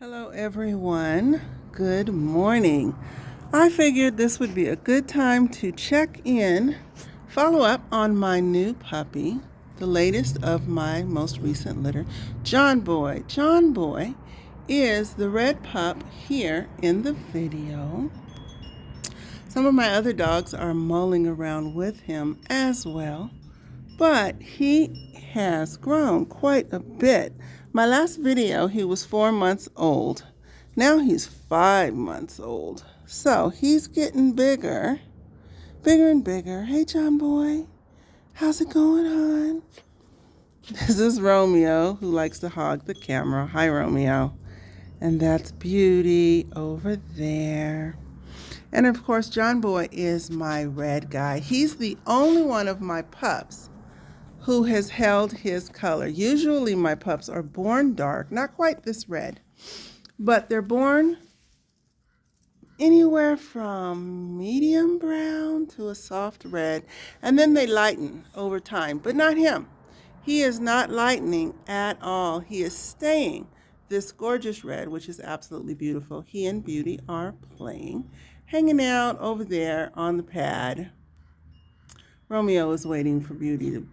Hello everyone, good morning. I figured this would be a good time to check in, follow up on my new puppy, the latest of my most recent litter, John Boy. John Boy is the red pup here in the video. Some of my other dogs are mulling around with him as well, but he has grown quite a bit. My last video, he was 4 months old. Now he's 5 months old. So he's getting bigger, bigger and bigger. Hey, John Boy, how's it going, hon? This is Romeo, who likes to hog the camera. Hi, Romeo. And that's Beauty over there. And of course, John Boy is my red guy. He's the only one of my pups who has held his color. Usually my pups are born dark, not quite this red, but they're born anywhere from medium brown to a soft red, and then they lighten over time, but not him. He is not lightening at all. He is staying this gorgeous red, which is absolutely beautiful. He and Beauty are playing, hanging out over there on the pad. Romeo is waiting for Beauty to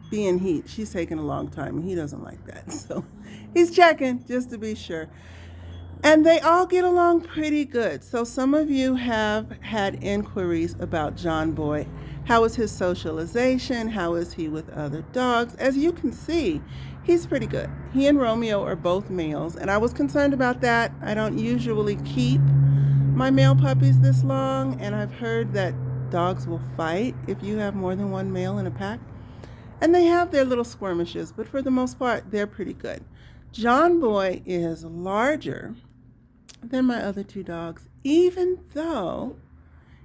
be in heat. She's taking a long time and he doesn't like that. So he's checking just to be sure. And they all get along pretty good. So some of you have had inquiries about John Boy. How is his socialization? How is he with other dogs? As you can see, he's pretty good. He and Romeo are both males, and I was concerned about that. I don't usually keep my male puppies this long, and I've heard that dogs will fight if you have more than one male in a pack. And they have their little skirmishes, but for the most part, they're pretty good. John Boy is larger than my other two dogs, even though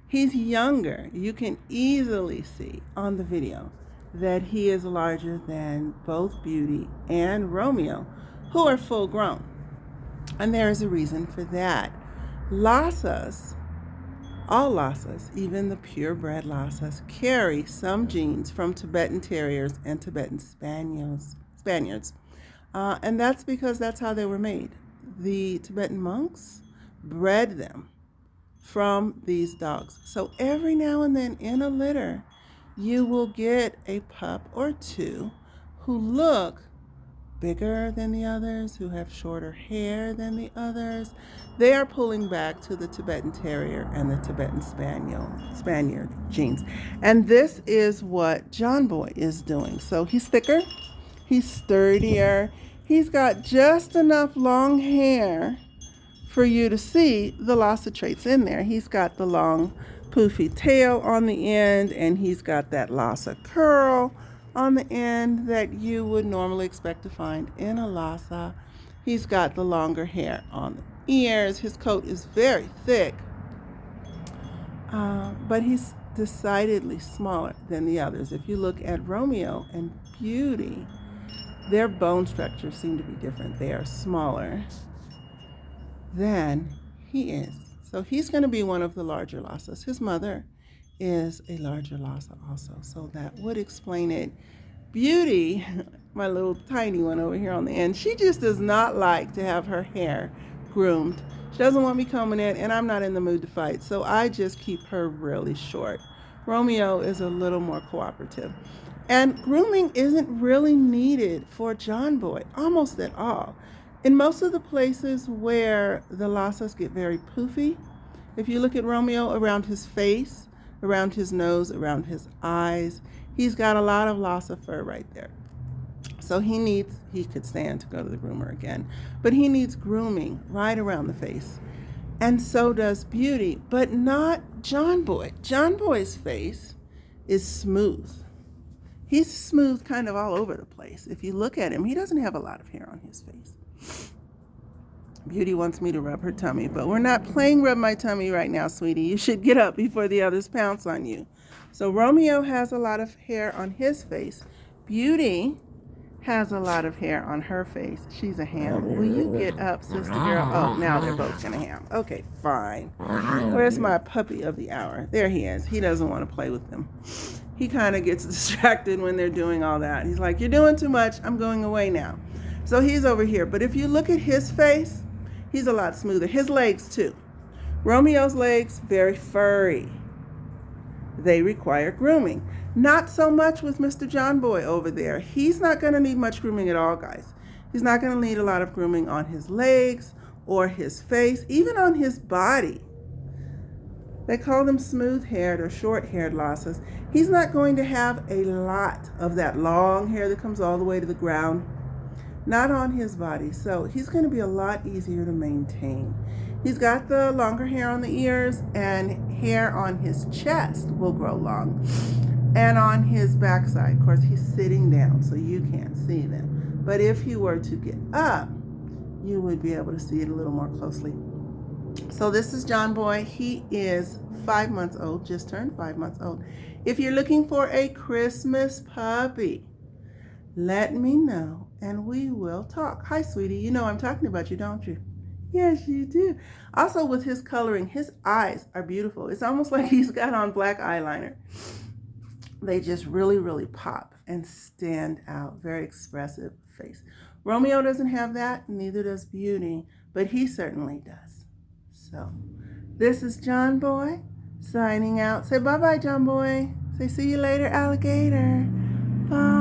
he's younger. You can easily see on the video that he is larger than both Beauty and Romeo, who are full grown. And there is a reason for that. Lhasas, all Lhasas, even the purebred Lhasas, carry some genes from Tibetan Terriers and Tibetan Spaniards. And that's because that's how they were made. The Tibetan monks bred them from these dogs. So every now and then in a litter, you will get a pup or two who look bigger than the others, who have shorter hair than the others. They are pulling back to the Tibetan Terrier and the Tibetan Spaniard genes. And this is what John Boy is doing. So he's thicker, he's sturdier, he's got just enough long hair for you to see the Lhasa traits in there. He's got the long poofy tail on the end, and he's got that Lhasa curl on the end that you would normally expect to find in a Lhasa. He's got the longer hair on the ears. His coat is very thick, but he's decidedly smaller than the others. If you look at Romeo and Beauty, their bone structures seem to be different. They are smaller than he is. So he's going to be one of the larger Lhasas. His mother is a larger Lhasa also, so that would explain it. Beauty, my little tiny one over here on the end, she just does not like to have her hair groomed. She doesn't want me combing it, and I'm not in the mood to fight, so I just keep her really short. Romeo is a little more cooperative. And grooming isn't really needed for John Boy, almost at all. In most of the places where the Lhasas get very poofy, if you look at Romeo, around his face, around his nose, around his eyes, he's got a lot of Lhasa fur right there. So he could stand to go to the groomer again, but he needs grooming right around the face. And so does Beauty, but not John Boy. John Boy's face is smooth. He's smooth kind of all over the place. If you look at him, he doesn't have a lot of hair on his face. Beauty wants me to rub her tummy, but we're not playing rub my tummy right now, sweetie. You should get up before the others pounce on you. So Romeo has a lot of hair on his face. Beauty has a lot of hair on her face. She's a ham. Will you get up, sister girl? Oh, now they're both gonna ham. Okay, fine. Where's my puppy of the hour? There he is. He doesn't want to play with them. He kind of gets distracted when they're doing all that. He's like, you're doing too much. I'm going away now. So he's over here. But if you look at his face, He's a lot smoother. His legs too. Romeo's legs, very furry. They require grooming. Not so much with Mr. John Boy over there. He's not going to need much grooming at all, guys. He's not going to need a lot of grooming on his legs or his face, even on his body. They call them smooth-haired or short-haired Lhasas. He's not going to have a lot of that long hair that comes all the way to the ground. Not on his body. So he's going to be a lot easier to maintain. He's got the longer hair on the ears, and hair on his chest will grow long. And on his backside, of course, he's sitting down, so you can't see them. But if he were to get up, you would be able to see it a little more closely. So this is John Boy. He is 5 months old, just turned 5 months old. If you're looking for a Christmas puppy, let me know and we will talk. Hi, sweetie. You know I'm talking about you, don't you? Yes, you do. Also, with his coloring, his eyes are beautiful. It's almost like he's got on black eyeliner. They just really, really pop and stand out. Very expressive face. Romeo doesn't have that, neither does Beauty, but he certainly does. So, this is John Boy signing out. Say bye-bye, John Boy. Say see you later, alligator. Bye.